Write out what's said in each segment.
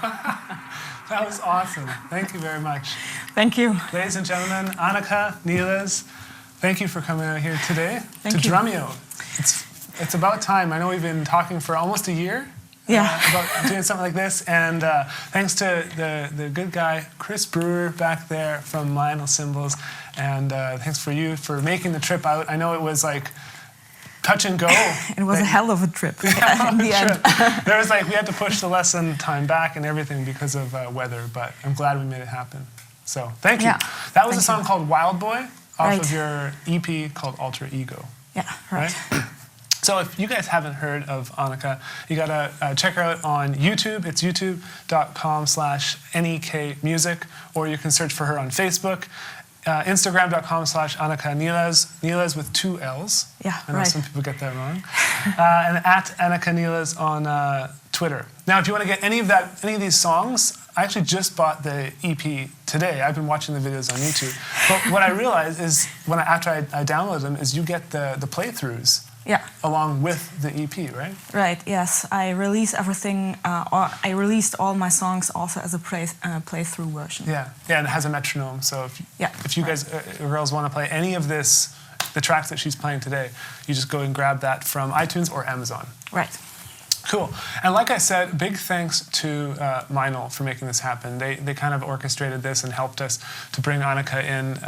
That was awesome. Thank you very much. Thank you. Ladies and gentlemen, Anika Nilles, thank you for coming out here today to you. Drumeo. It's about time. I know we've been talking for almost a year about doing something like this, and thanks to the good guy, Chris Brewer, back there from Vinyl Cymbals, and thanks for you for making the trip out. I know it was like touch and go. It was a hell of a trip in the end. There was we had to push the lesson time back and everything because of weather, but I'm glad we made it happen. So thank you. Yeah. That was a song called Wild Boy off of Right. your EP called Alter Ego. Yeah, right. So if you guys haven't heard of Anika, you gotta check her out on YouTube. It's youtube.com/nekmusic, or you can search for her on Facebook. Instagram.com/Anika Nilles, Nilles with 2 L's. Yeah, I know right. some people get that wrong. And at Anika Nilles on Twitter. Now, if you want to get any of these songs, I actually just bought the EP today. I've been watching the videos on YouTube. But what I realized is, after I download them, is you get the playthroughs. Yeah. Along with the EP, right? Right, yes. I release everything, I released all my songs also as a playthrough version. Yeah, and it has a metronome, so if you guys, girls, want to play any of the tracks that she's playing today, you just go and grab that from iTunes or Amazon. Right. Cool. And like I said, big thanks to Vinyl for making this happen. They kind of orchestrated this and helped us to bring Anika in.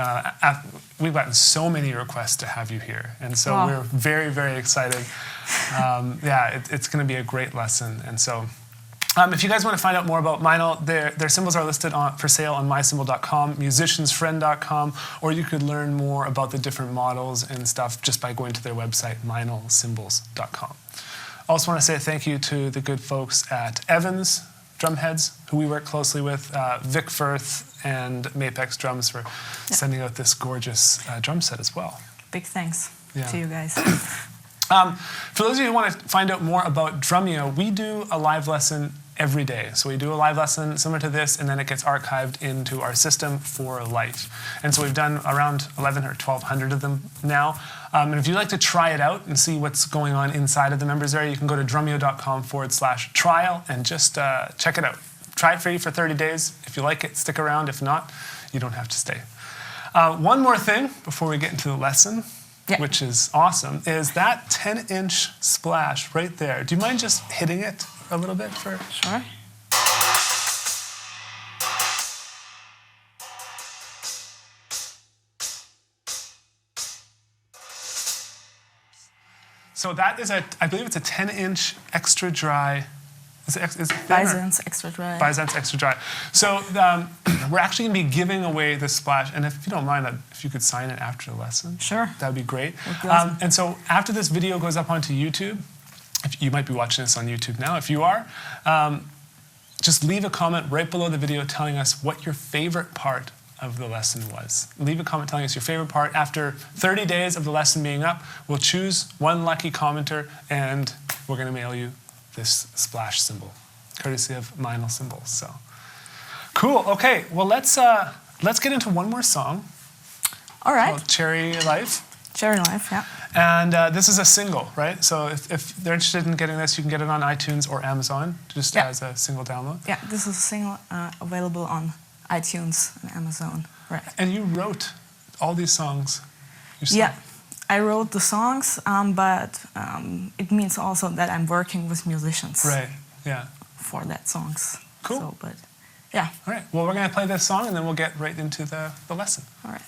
We've gotten so many requests to have you here, and so we're very, very excited. It's going to be a great lesson. And so if you guys want to find out more about Vinyl, their cymbals are listed for sale on mycymbal.com, musiciansfriend.com, or you could learn more about the different models and stuff just by going to their website, vinylcymbals.com. I also want to say thank you to the good folks at Evans Drumheads, who we work closely with, Vic Firth and Mapex Drums for sending out this gorgeous drum set as well. Big thanks to you guys. For those of you who want to find out more about Drumeo, we do a live lesson every day. So we do a live lesson similar to this, and then it gets archived into our system for life. And so we've done around 1,100 or 1,200 of them now. And if you'd like to try it out and see what's going on inside of the members area, you can go to drumeo.com/trial and just check it out. Try it free for 30 days. If you like it, stick around. If not, you don't have to stay. One more thing before we get into the lesson, which is awesome, is that 10-inch splash right there. Do you mind just hitting it a little bit for? Sure. So that is I believe it's a 10-inch extra dry. Is it Byzance extra dry. Byzance extra dry. So we're actually going to be giving away this splash, and if you don't mind, if you could sign it after the lesson, sure, that would be great. Awesome. And so after this video goes up onto YouTube, you might be watching this on YouTube now. If you are, just leave a comment right below the video telling us what your favorite part of the lesson was. Leave a comment telling us your favorite part. After 30 days of the lesson being up, we'll choose one lucky commenter, and we're going to mail you this splash cymbal, courtesy of Vinyl Cymbals. So cool. Okay. Well, let's get into one more song. All right. Called Chary Life. Chary Life, yeah. And this is a single, right? So if they're interested in getting this, you can get it on iTunes or Amazon, just as a single download. Yeah, this is a single available on iTunes and Amazon. Right. And you wrote all these songs yourself. Yeah, I wrote the songs, but it means also that I'm working with musicians. Right, yeah. For that songs. Cool. So, but yeah. All right, well, we're going to play this song, and then we'll get right into the lesson. All right.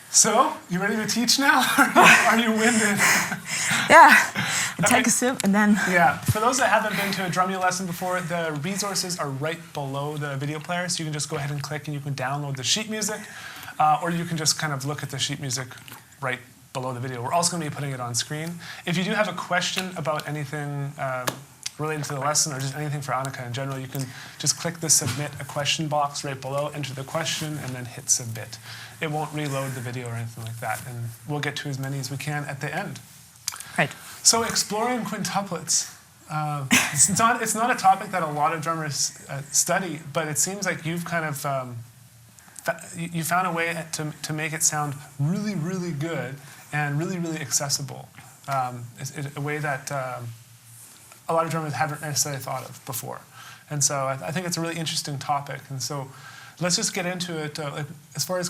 So, you ready to teach now? Are you winded? Yeah, take a sip and then... Yeah, for those that haven't been to a Drumeo lesson before, the resources are right below the video player, so you can just go ahead and click and you can download the sheet music, or you can just kind of look at the sheet music right below the video. We're also going to be putting it on screen. If you do have a question about anything related to the lesson or just anything for Anika in general, you can just click the submit a question box right below, enter the question, and then hit submit. It won't reload the video or anything like that, and we'll get to as many as we can at the end. Right. So exploring quintuplets. It's not a topic that a lot of drummers study, but it seems like you've kind of you found a way to make it sound really, really good and really, really accessible. A way that a lot of drummers haven't necessarily thought of before. And so I think it's a really interesting topic. And so let's just get into it. Like, as far as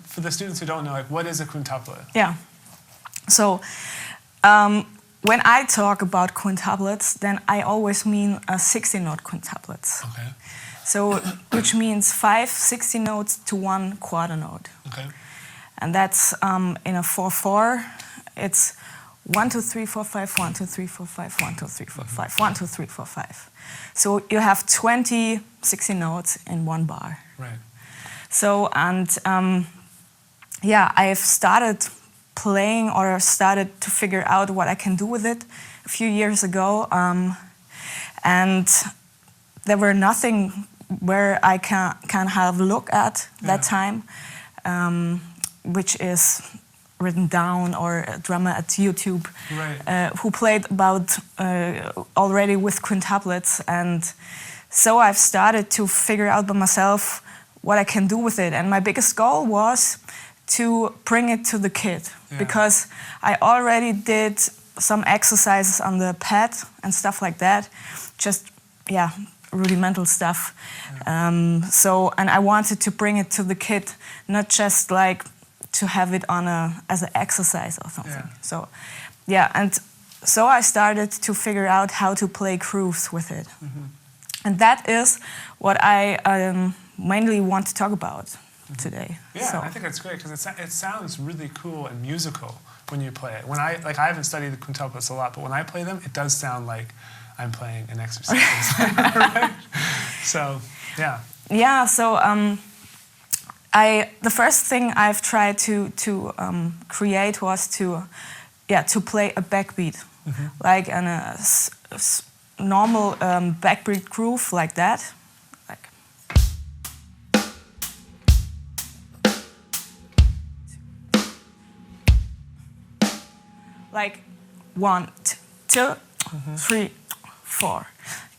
for the students who don't know, like, what is a quintuplet? Yeah. So when I talk about quintuplets, then I always mean 60-note quintuplets. Okay. So, which means 5 60 notes to 1 quarter note. Okay. And that's in a 4/4. It's 1 2 3 4 5 1 2 3 4 5 1 2 3 4 5 1 2 3 4 5. So you have 20 60 notes in one bar. Right. So and yeah, I've started playing or started to figure out what I can do with it a few years ago, and there were nothing where I can have a look at that time, which is written down, or a drummer at YouTube who played about already with quintuplets. And so I've started to figure out by myself what I can do with it. And my biggest goal was to bring it to the kid, because I already did some exercises on the pad and stuff like that, just, rudimental stuff. So, and I wanted to bring it to the kid, not just like to have it on as an exercise or something. So, and so I started to figure out how to play grooves with it. And that is what I mainly want to talk about today. Yeah, so. I think that's great, because it sounds really cool and musical when you play it. When I haven't studied the quintuplets a lot, but when I play them, it does sound like I'm playing an exercise. Right? So, yeah. Yeah, so the first thing I've tried to create was to play a backbeat, like in a normal backbeat groove like that. Like 1 2 3 4,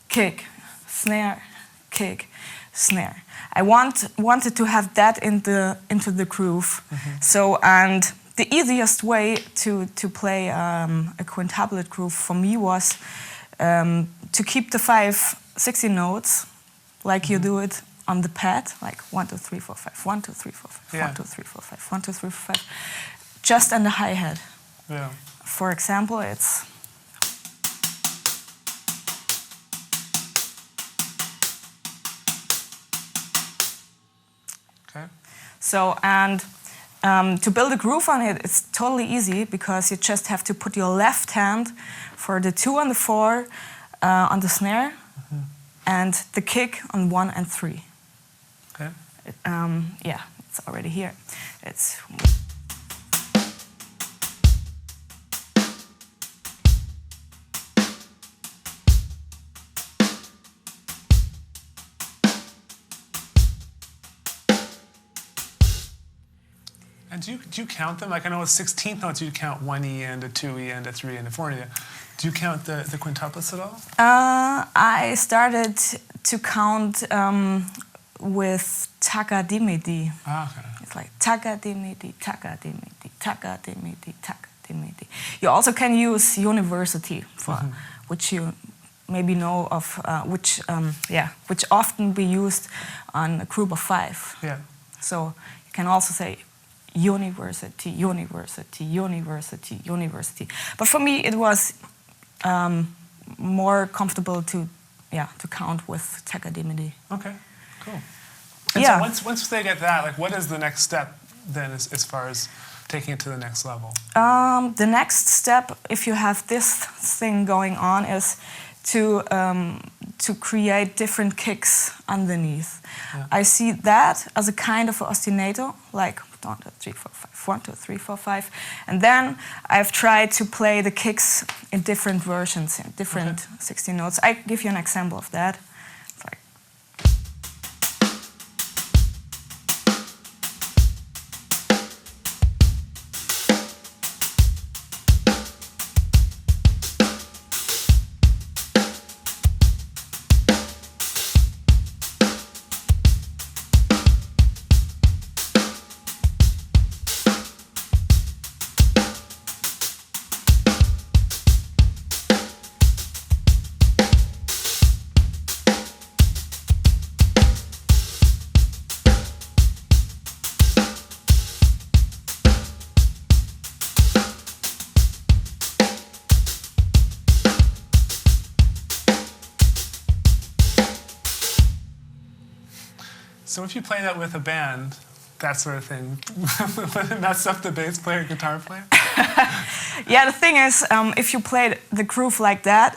kick, snare, kick, snare. I wanted to have that into the groove. So, and the easiest way to play a quintuplet groove for me was to keep the 5 60 notes, like you do it on the pad, like 1 2 3 4 5 1 2 3 4 5 1 2 3 4 5 1 2 3 4 5, just on the hi-hat. Yeah. For example, it's okay. So, and to build a groove on it, it's totally easy, because you just have to put your left hand for the 2 and the 4 on the snare, and the kick on 1 and 3. Okay. It's already here. It's And do you count them? Like, I know with 16th notes, you count 1E and a 2E and a 3 and a 4. Do you count the quintuplets at all? I started to count with taka-di-mi-di. Okay. It's like taka-di-mi-di, taka-di-mi-di, taka-di-mi-di, taka-di-mi-di. You also can use university, for, which you maybe know of, which often be used on a group of 5. Yeah. So you can also say university, university, university, university. But for me, it was more comfortable to count with taka-di-mi-di. Okay, cool. And so once they get that, like, what is the next step then as far as taking it to the next level? The next step, if you have this thing going on, is to create different kicks underneath. Yeah. I see that as a kind of ostinato, like 1, 2, 3, 4, 5, 1, 2, 3, 4, 5. And then I've tried to play the kicks in different versions, in different 16 notes. I give you an example of that. It's like, So if you play that with a band, that sort of thing, would it mess up the bass player, guitar player? yeah, the thing is, if you play the groove like that,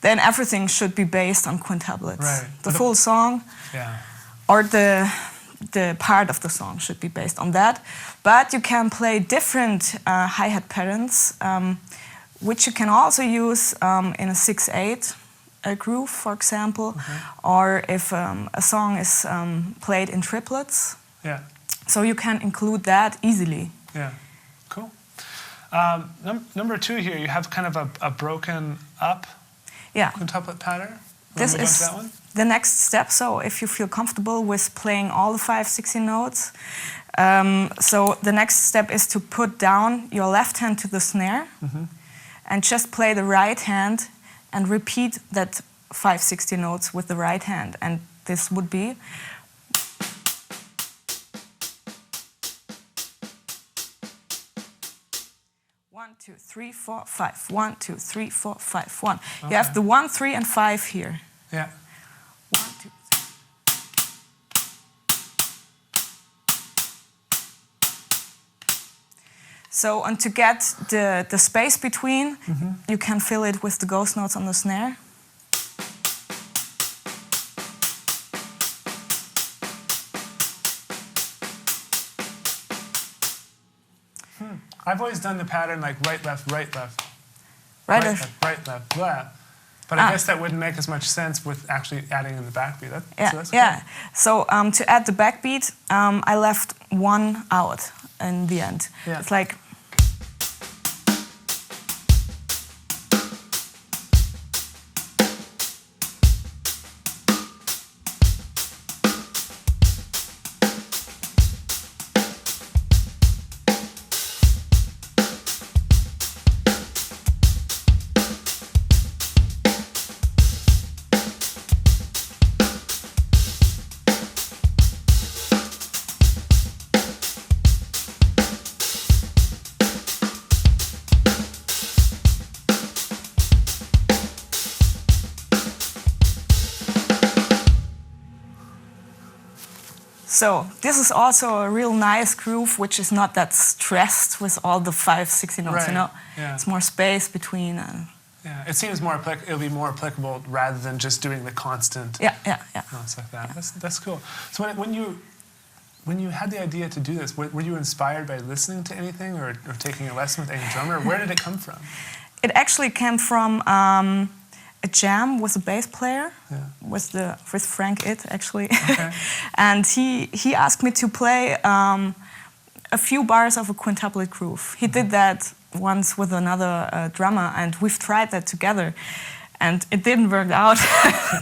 then everything should be based on quintuplets. Right. The full song, Yeah. or the part of the song should be based on that. But you can play different hi-hat patterns, which you can also use in a 6/8 groove, for example, or if a song is played in triplets. Yeah. So you can include that easily. Yeah. Cool. Number 2 here, you have kind of a broken up Yeah. quintuplet pattern. This Move on to is that one? the next step. So if you feel comfortable with playing all the 5 16 notes, so the next step is to put down your left hand to the snare and just play the right hand and repeat that 5 16 notes with the right hand. And this would be one, 2, 3, 4, 5. 1, 2, 3, 4, 5. 1. You have the 1, 3, and 5 here. Yeah. 1, 2, 3. So, and to get the space between, you can fill it with the ghost notes on the snare. I've always done the pattern like right, left, right, left. Right, Right, left, blah. But I guess that wouldn't make as much sense with actually adding in the backbeat. yeah, So that's yeah. So to add the backbeat, I left 1 out in the end. Yeah. It's like. So this is also a real nice groove, which is not that stressed with all the 5 16 notes. Right. You know, Yeah. it's more space between. Yeah, it seems more it'll be more applicable rather than just doing the constant Yeah. notes like that. That's cool. So when you had the idea to do this, were you inspired by listening to anything or taking a lesson with any drummer? Where did it come from? It actually came from a jam with a bass player, with Frank It actually, Okay. and he asked me to play a few bars of a quintuplet groove. He did that once with another drummer, and we've tried that together, and it didn't work out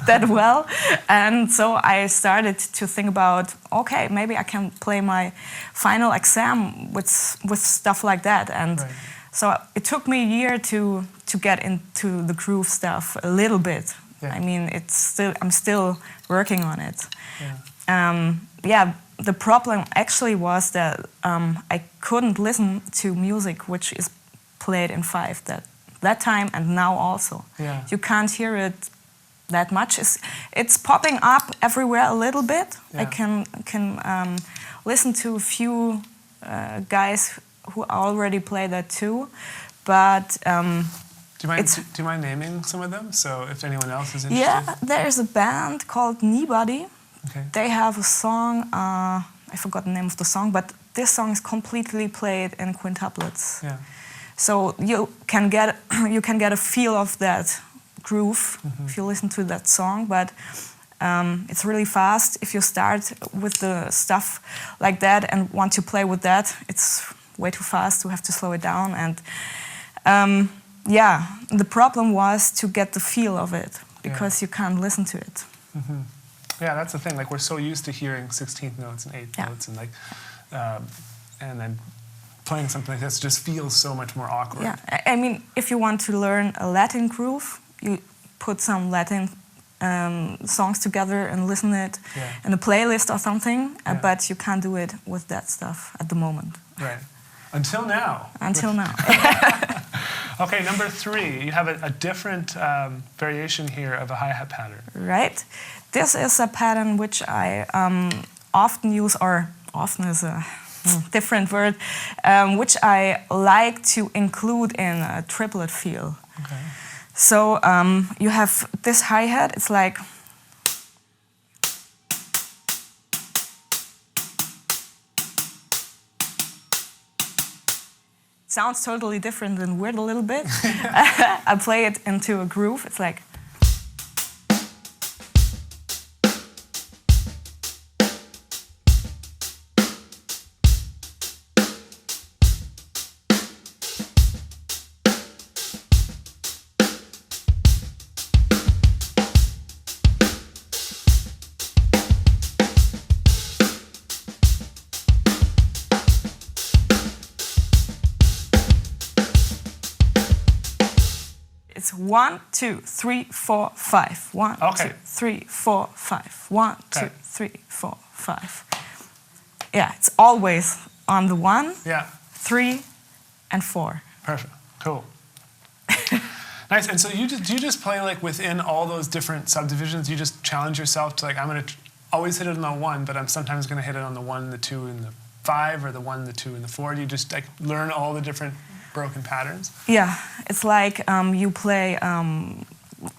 that well. And so I started to think about, okay, maybe I can play my final exam with stuff like that. And Right. so it took me a year to get into the groove stuff a little bit. Yeah. I mean, I'm still working on it. Yeah. The problem actually was that I couldn't listen to music which is played in 5 that time and now also. Yeah. You can't hear it that much. It's popping up everywhere a little bit. Yeah. I can listen to a few guys who already play that too, but Do you mind naming some of them? So if anyone else is interested. Yeah, there's a band called Nobody. Okay. They have a song. I forgot the name of the song, but this song is completely played in quintuplets. Yeah. So you can get a feel of that groove if you listen to that song, but it's really fast. If you start with the stuff like that and want to play with that, it's way too fast. You have to slow it down. And yeah, the problem was to get the feel of it because you can't listen to it. Yeah, that's the thing. Like, we're so used to hearing 16th notes and 8th notes, and like, and then playing something like this just feels so much more awkward. Yeah, I mean, if you want to learn a Latin groove, you put some Latin songs together and listen it in a playlist or something, but you can't do it with that stuff at the moment. Right. Until now. Until now. Okay, number 3. You have a different variation here of a hi-hat pattern. Right. This is a pattern which I often use, or often is a different word, which I like to include in a triplet feel. Okay. So you have this hi-hat, it's like... Sounds totally different and weird a little bit. I play it into a groove, it's like... It's 1, 2, 3, 4, 5. 1, 2, 3, 4, 5. 1, 2, 3, 4, 5. Yeah, it's always on the 1, 3, and 4. Perfect. Cool. Nice. And so do you just play like within all those different subdivisions? You just challenge yourself to like, I'm going to always hit it on the 1, but I'm sometimes going to hit it on the 1, the 2, and the 5, or the 1, the 2, and the 4. Do you just like learn all the different broken patterns? Yeah, it's like you play.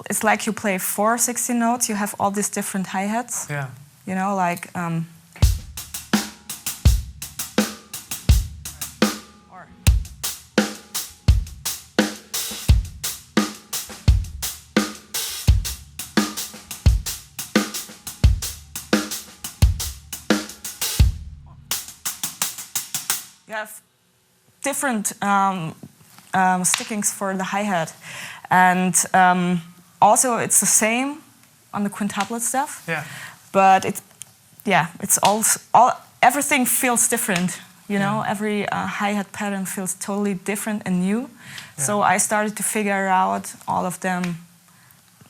It's like you play 4 16 notes. You have all these different hi-hats. Yeah. You know, like. You have different stickings for the hi-hat, and also it's the same on the quintuplet stuff. Yeah. But it's all everything feels different. You know, every hi-hat pattern feels totally different and new. Yeah. So I started to figure out all of them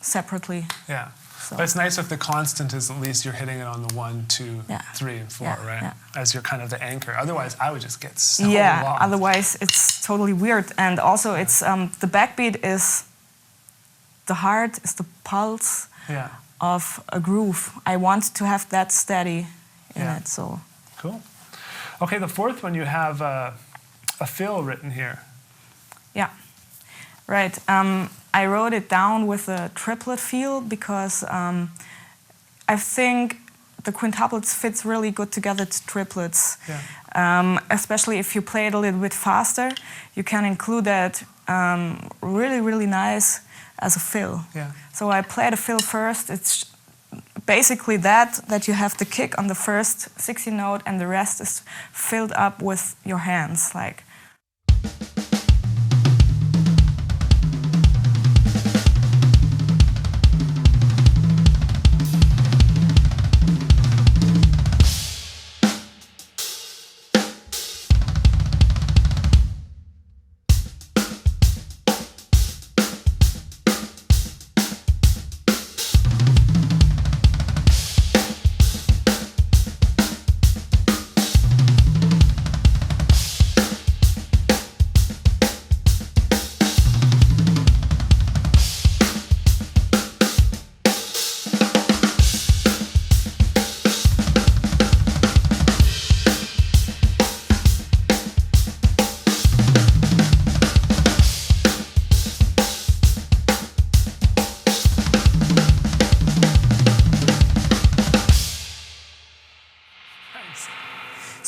separately. Yeah. So. But it's nice if the constant is at least you're hitting it on the 1, 2, 3, and 4, right? Yeah. As you're kind of the anchor. Otherwise, I would just get so lost. Otherwise it's totally weird. And also it's the backbeat is the heart, is the pulse of a groove. I want to have that steady in it. So cool. Okay, the 4th one, you have a fill written here. Yeah, right. I wrote it down with a triplet feel because I think the quintuplets fits really good together to triplets. Yeah. Especially if you play it a little bit faster, you can include that really, really nice as a fill. Yeah. So I played a fill first. It's basically that you have the kick on the first 16 note and the rest is filled up with your hands, like.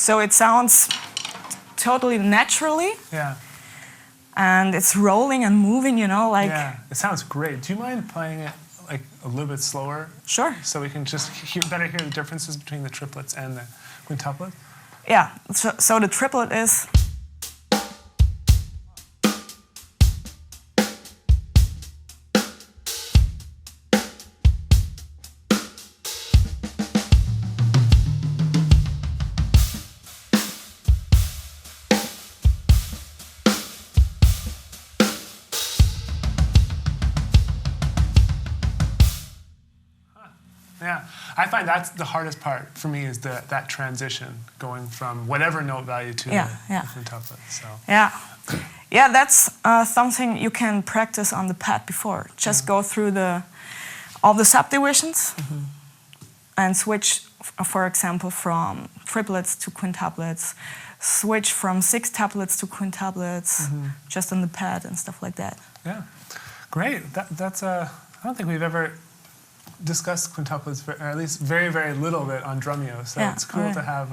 So it sounds totally naturally. Yeah. And it's rolling and moving, you know, like... Yeah, it sounds great. Do you mind playing it like a little bit slower? Sure. So we can just better hear the differences between the triplets and the quintuplet? Yeah, so the triplet is... Yeah, I find that's the hardest part for me is that transition going from whatever note value to the quintuplet. So. Yeah, that's something you can practice on the pad before. Just go through all the subdivisions and switch, for example, from triplets to quintuplets, switch from sextuplets to quintuplets, just on the pad and stuff like that. Yeah, great. That's I don't think we've ever discussed quintuplets, or at least very, very little bit on Drumeo. So it's cool to have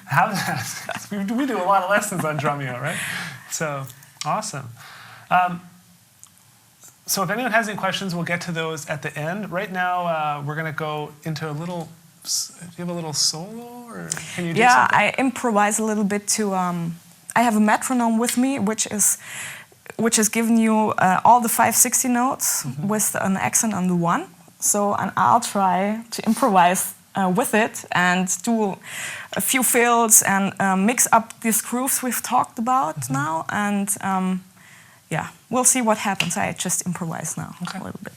have that. we do a lot of lessons on Drumeo, right? So awesome. So if anyone has any questions, we'll get to those at the end. Right now, we're going to go into a little. Do you have a little solo, or can you do something? I improvise a little bit to. I have a metronome with me, which is giving you all the 5/60 notes with an accent on the one. So, and I'll try to improvise with it and do a few fills and mix up these grooves we've talked about now. And yeah, we'll see what happens. I just improvise now a little bit.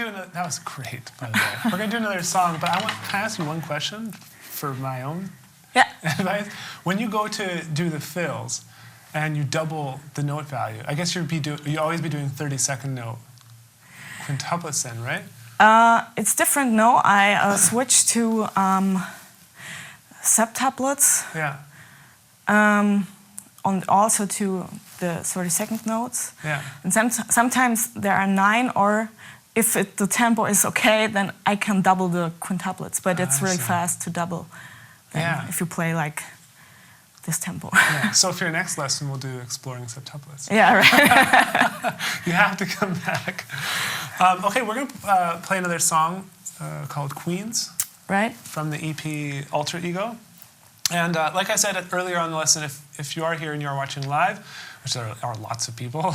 that was great, by the way. We're gonna do another song, but can I ask you one question for my own advice? When you go to do the fills and you double the note value, I guess you always be doing 30-second note quintuplets then, right? It's different. No, I switched to septuplets. Yeah. And also to the 30-second notes. Yeah. And sometimes there are 9, or if the tempo is okay, then I can double the quintuplets. But it's really fast to double. If you play like this tempo. Yeah. So for your next lesson, we'll do exploring septuplets. Yeah, right. You have to come back. Okay, we're gonna play another song called Queenz. Right. From the EP Alter Ego. And like I said earlier on the lesson, if you are here and you are watching live, which there are lots of people,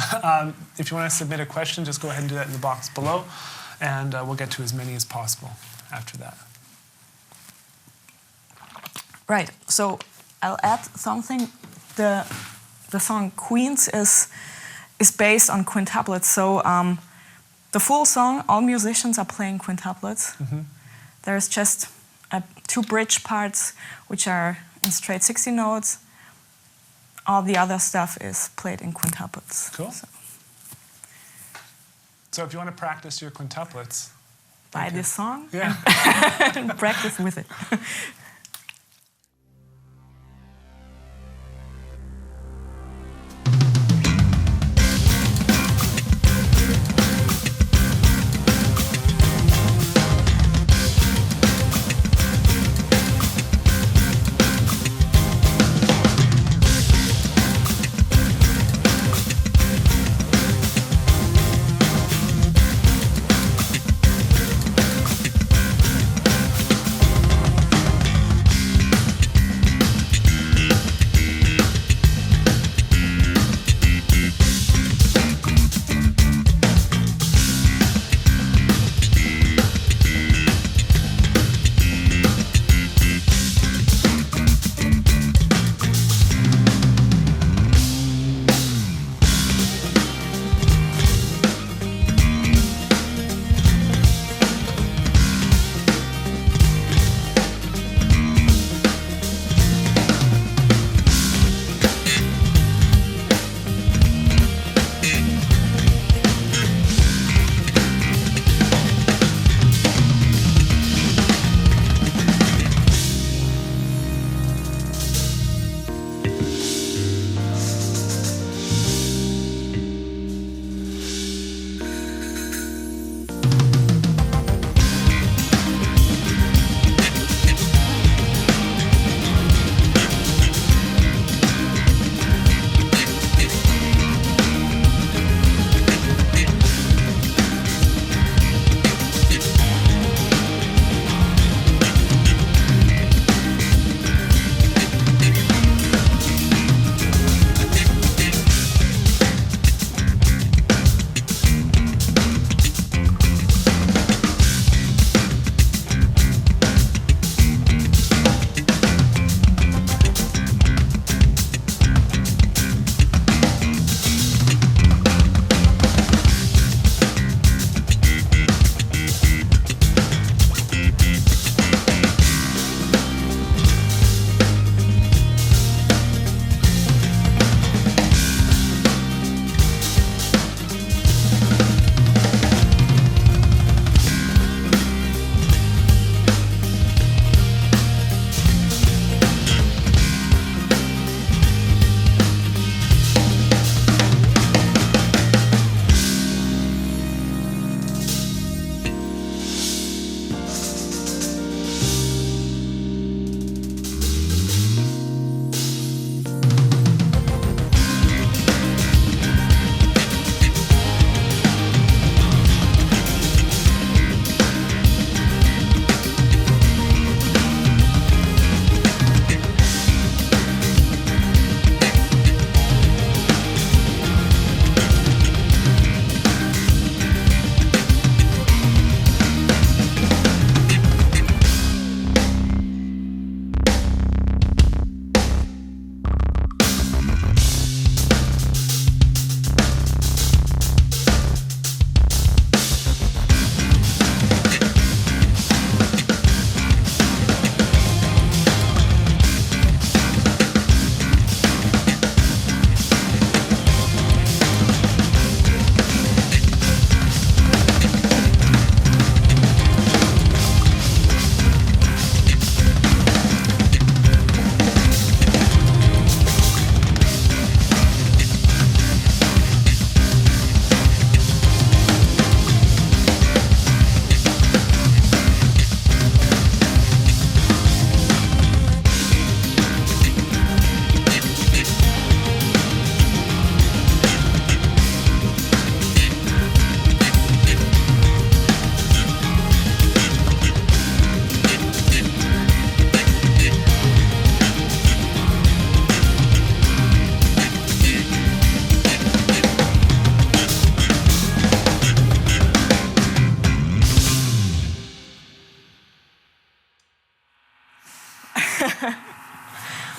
if you want to submit a question, just go ahead and do that in the box below, and we'll get to as many as possible after that. Right. So I'll add something. The song Queenz is based on quintuplets. So the full song, all musicians are playing quintuplets. Mm-hmm. There's just 2 bridge parts, which are in straight 16 notes. All the other stuff is played in quintuplets. Cool. So if you want to practice your quintuplets, buy this song and practice with it.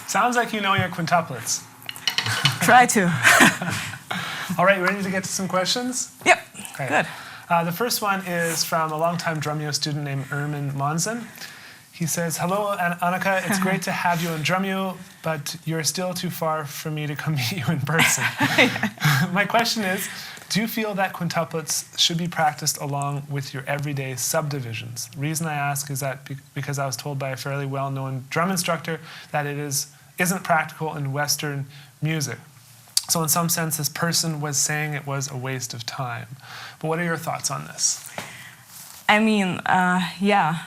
Sounds like you know your quintuplets. Try to. All right, ready to get to some questions? Yep, Okay. good. The first one is from a longtime Drumeo student named Ermin Monzen. He says, hello, Anika, it's great to have you in Drumeo, but you're still too far for me to come meet you in person. My question is, do you feel that quintuplets should be practiced along with your everyday subdivisions? The reason I ask is that because I was told by a fairly well-known drum instructor that it isn't practical in Western music. So in some sense, this person was saying it was a waste of time. But what are your thoughts on this? I mean, yeah.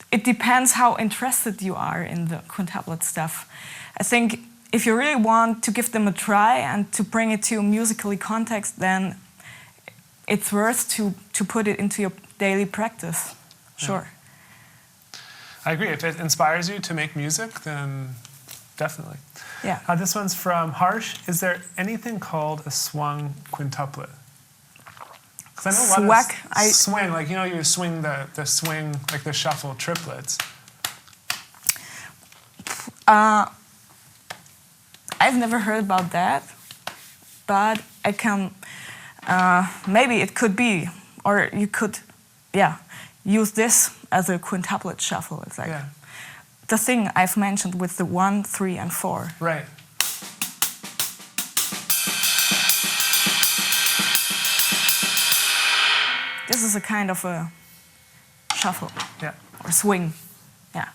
It depends how interested you are in the quintuplet stuff. I think if you really want to give them a try and to bring it to a musically context, then it's worth to put it into your daily practice. Sure. Yeah. I agree. If it inspires you to make music, then definitely. Yeah. This one's from Harsh. Is there anything called a swung quintuplet? Because I know swing, like, you know, you swing the swing, like the shuffle triplets. I've never heard about that, but I can, maybe it could be, or you could, yeah, use this as a quintuplet shuffle. It's like the thing I've mentioned with the 1, 3, and 4. Right. This is a kind of a shuffle. Yeah. Or swing. Yeah.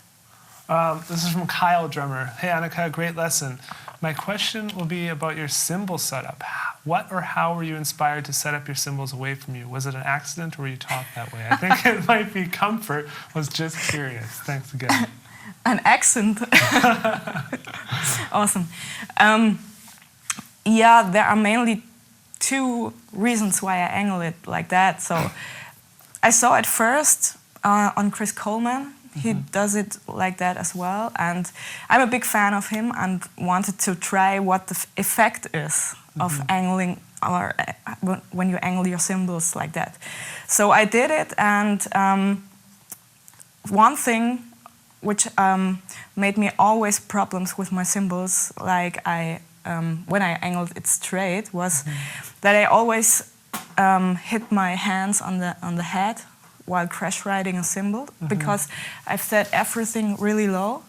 This is from Kyle Drummer. Hey Anika, great lesson. My question will be about your cymbal setup. What or how were you inspired to set up your cymbals away from you? Was it an accident or were you taught that way? I think it might be comfort. Was just curious. Thanks again. An accent. Awesome. Yeah, there are mainly 2 reasons why I angle it like that. So I saw it first on Chris Coleman. He does it like that as well. And I'm a big fan of him and wanted to try what the effect is of angling, or when you angle your cymbals like that. So I did it, and one thing which made me always problems with my cymbals, like when I angled it straight, was that I always hit my hands on the head while crash riding a cymbal, because I've set everything really low.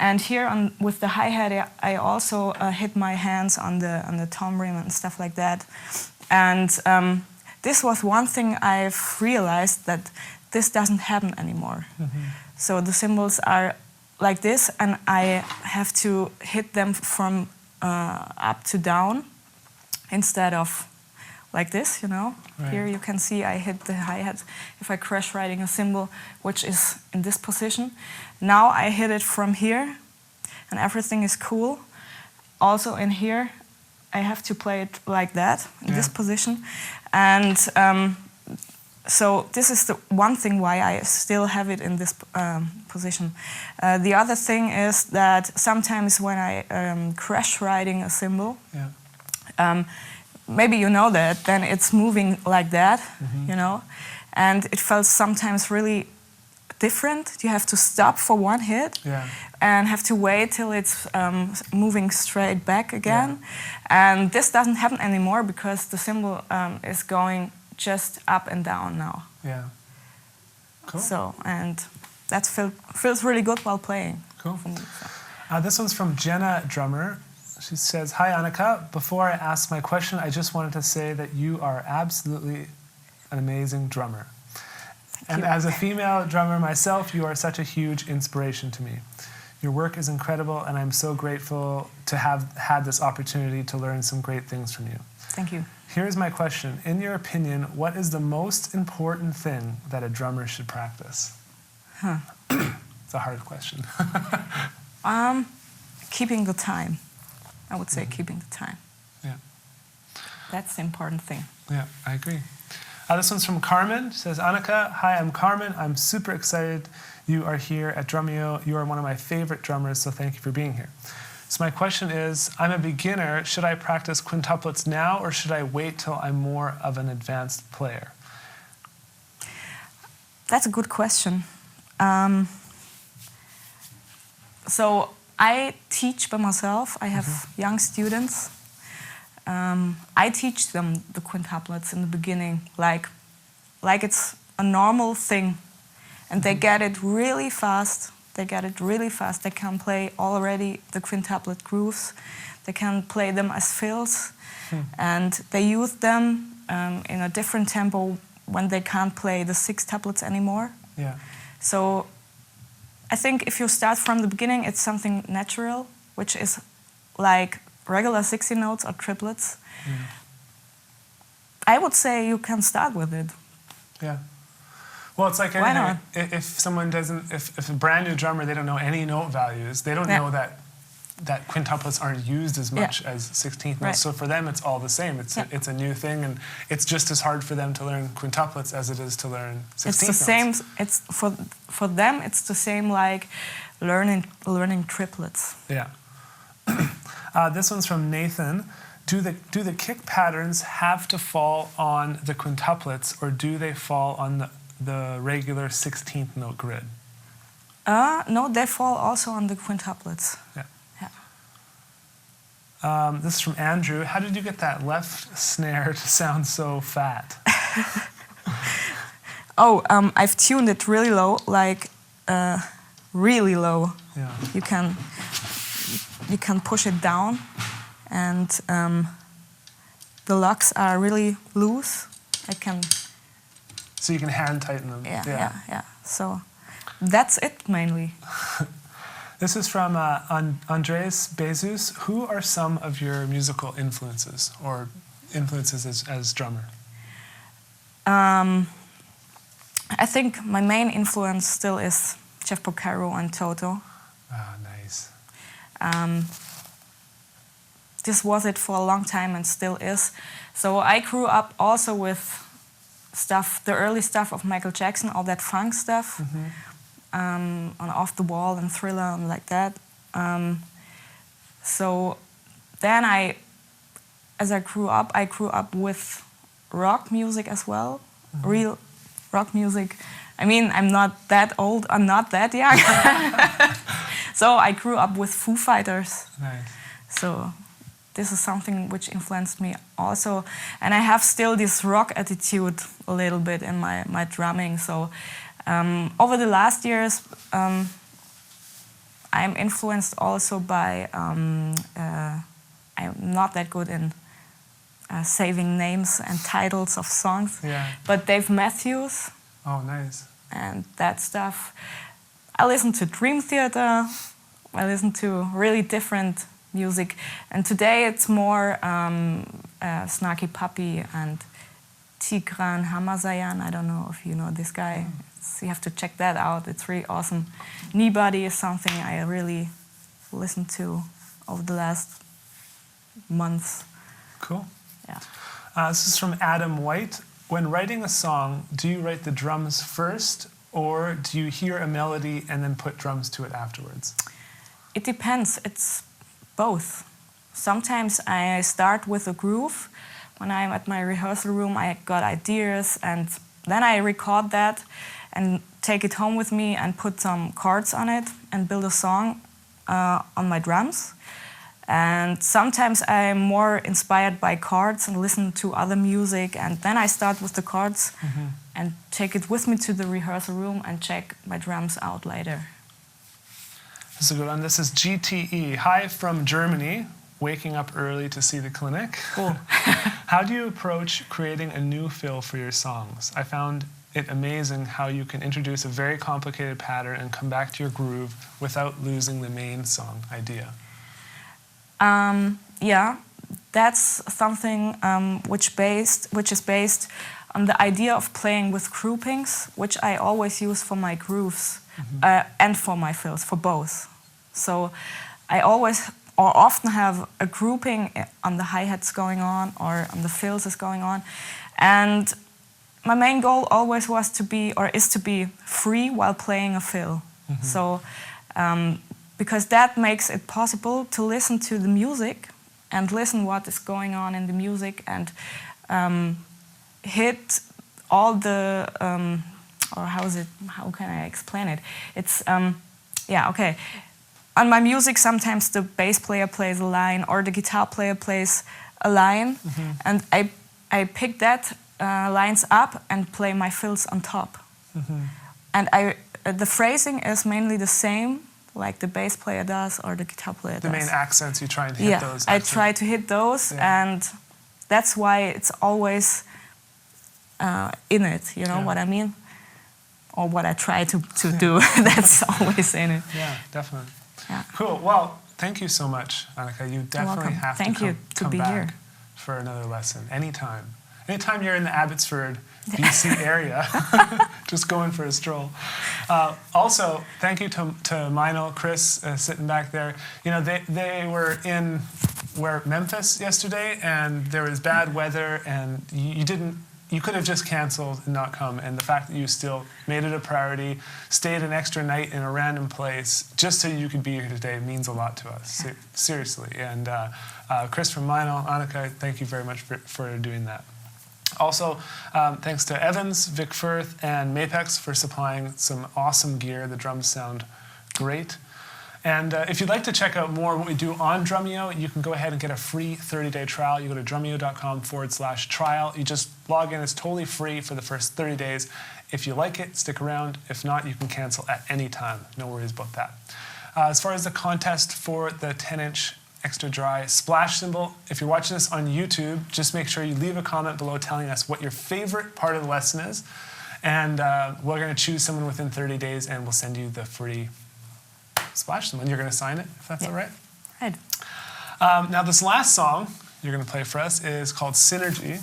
And here with the hi-hat, I also hit my hands on the tom rim and stuff like that. And this was one thing I've realized, that this doesn't happen anymore. So the cymbals are like this, and I have to hit them from up to down instead of like this, you know. Right. Here you can see I hit the hi-hat if I crash riding a cymbal, which is in this position. Now I hit it from here, and everything is cool. Also in here, I have to play it like that, in this position. And so this is the one thing why I still have it in this position. The other thing is that sometimes when I crash riding a cymbal, maybe you know that, then it's moving like that, you know, and it felt sometimes really different. You have to stop for one hit and have to wait till it's moving straight back again. And this doesn't happen anymore because the cymbal is going just up and down now. Yeah. Cool. So, and that feels really good while playing. Cool. For me, so. This one's from Jenna Drummer. She says, hi Anika, before I ask my question, I just wanted to say that you are absolutely an amazing drummer. And as a female drummer myself, you are such a huge inspiration to me. Your work is incredible, and I'm so grateful to have had this opportunity to learn some great things from you. Thank you. Here's my question. In your opinion, what is the most important thing that a drummer should practice? It's a hard question. Keeping the time. I would say keeping the time. Yeah. That's the important thing. Yeah, I agree. This one's from Carmen. She says, Anika, hi, I'm Carmen. I'm super excited you are here at Drumeo. You are one of my favorite drummers, so thank you for being here. So my question is, I'm a beginner. Should I practice quintuplets now, or should I wait till I'm more of an advanced player? That's a good question. So I teach by myself. I have young students. I teach them the quintuplets in the beginning, like it's a normal thing, and they get it really fast. They get it really fast. They can play already the quintuplet grooves. They can play them as fills, and they use them in a different tempo when they can't play the sextuplets anymore. Yeah. So I think if you start from the beginning, it's something natural, which is like regular 60 notes or triplets. I would say you can start with it. Yeah. Well, it's like Why not? if someone doesn't, if a brand new drummer, they don't know any note values, they don't know that quintuplets aren't used as much as 16th notes. So for them, it's all the same. It's a new thing, and it's just as hard for them to learn quintuplets as it is to learn 16th notes. It's the same. It's for them. It's the same like learning triplets. Yeah. This one's from Nathan. Do the kick patterns have to fall on the quintuplets, or do they fall on the regular 16th note grid? No, they fall also on the quintuplets. Yeah. This is from Andrew. How did you get that left snare to sound so fat? I've tuned it really low, like really low. Yeah. You can push it down, and the locks are really loose. So you can hand tighten them. Yeah. So that's it mainly. This is from Andres Bezus. Who are some of your musical influences, or influences as drummer? I think my main influence still is Jeff Porcaro and Toto. Ah, nice. This was it for a long time and still is. So I grew up also with the early stuff of Michael Jackson, all that funk stuff. On Off the Wall and Thriller and like that. So then as I grew up with rock music as well, real rock music. I mean, I'm not that old, I'm not that young. So I grew up with Foo Fighters. Nice. So this is something which influenced me also. And I have still this rock attitude a little bit in my drumming. So over the last years, I'm influenced also by, I'm not that good in saving names and titles of songs, but Dave Matthews. Oh, nice. And that stuff. I listen to Dream Theater, I listen to really different music. And today it's more Snarky Puppy and Tigran Hamazayan. I don't know if you know this guy. You have to check that out. It's really awesome. Kneebody is something I really listened to over the last months. Cool. Yeah. This is from Adam White. When writing a song, do you write the drums first, or do you hear a melody and then put drums to it afterwards? It depends. It's both. Sometimes I start with a groove. When I'm at my rehearsal room, I got ideas, and then I record that and take it home with me and put some chords on it and build a song on my drums. And sometimes I'm more inspired by chords and listen to other music, and then I start with the chords and take it with me to the rehearsal room and check my drums out later. This is a good one. This is GTE. Hi from Germany. Waking up early to see the clinic. Cool. How do you approach creating a new fill for your songs? I found it amazing how you can introduce a very complicated pattern and come back to your groove without losing the main song idea. Yeah, that's something which is based on the idea of playing with groupings, which I always use for my grooves and for my fills, for both. So I always or often have a grouping on the hi-hats going on or on the fills is going on. And my main goal always was to be, or is to be, free while playing a fill. So, because that makes it possible to listen to the music and listen what is going on in the music and hit all the, or how can I explain it? It's, yeah, okay. on my music, sometimes the bass player plays a line or the guitar player plays a line, and I pick that lines up and play my fills on top. And the phrasing is mainly the same, like the bass player does or the guitar player does. The main accents, you try and hit those. I try to hit those, and that's why it's always in it, you know what I mean? Or what I try to do, that's always in it. Yeah, definitely. Yeah. Cool. Well, thank you so much, Anika. You definitely have to come back here for another lesson anytime. Anytime you're in the Abbotsford, BC area, just going for a stroll. Also, thank you to Meinl, Chris, sitting back there. You know, they were in Memphis yesterday, and there was bad weather, and you could have just canceled and not come. And the fact that you still made it a priority, stayed an extra night in a random place, just so you could be here today means a lot to us, seriously. And Chris from Meinl, Anika, thank you very much for doing that. Also, thanks to Evans, Vic Firth, and Mapex for supplying some awesome gear. The drums sound great. And if you'd like to check out more of what we do on Drumeo, you can go ahead and get a free 30-day trial. You go to drumeo.com/trial. You just log in. It's totally free for the first 30 days. If you like it, stick around. If not, you can cancel at any time. No worries about that. As far as the contest for the 10-inch extra dry splash cymbal, if you're watching this on YouTube, just make sure you leave a comment below telling us what your favorite part of the lesson is. And we're going to choose someone within 30 days, and we'll send you the free splash cymbal. And you're going to sign it, if that's all right? Right. Now, this last song you're going to play for us is called Synergy.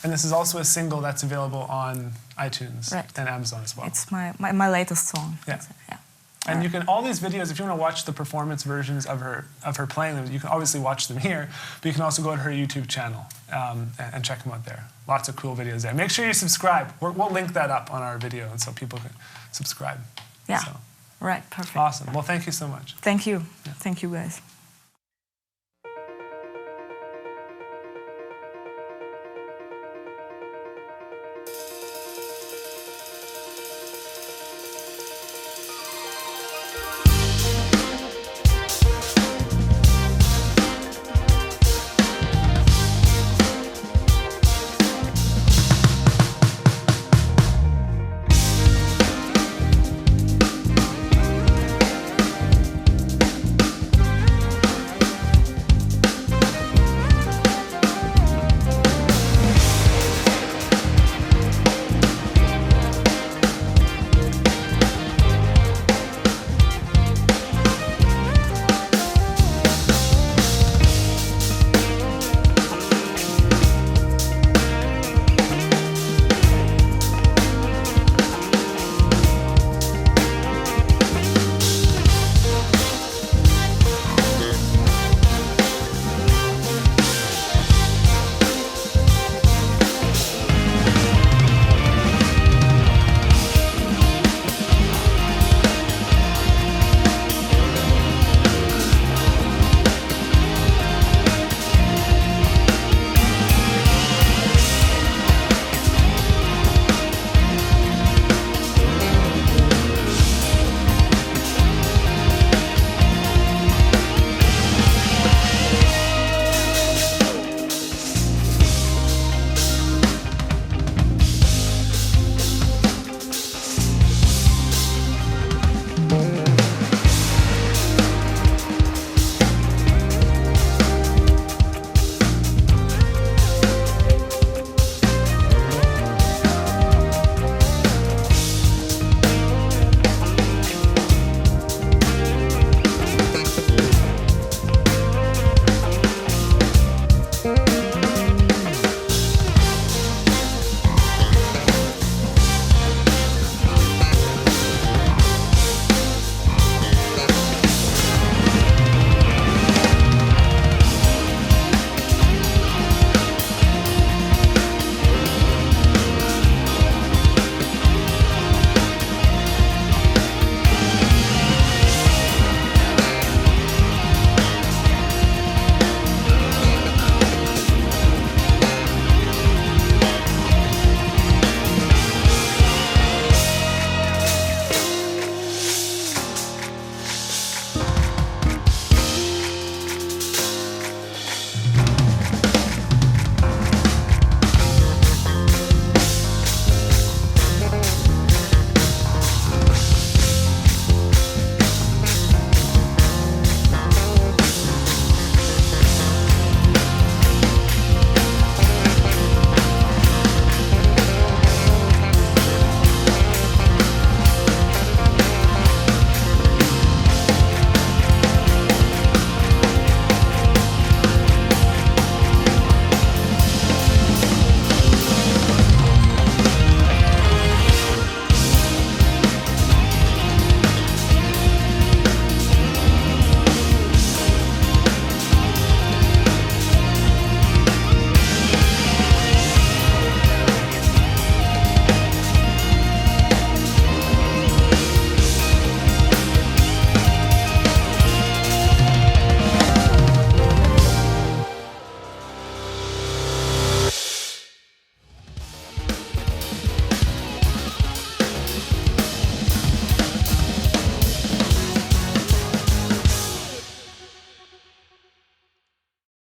And this is also a single that's available on iTunes and Amazon as well. It's my latest song. Yeah. And you can, all these videos, if you want to watch the performance versions of her playing them, you can obviously watch them here, but you can also go to her YouTube channel and check them out there. Lots of cool videos there. Make sure you subscribe. We'll link that up on our video, and so people can subscribe. Yeah. So. Right. Perfect. Awesome. Well, thank you so much. Thank you. Yeah. Thank you, guys.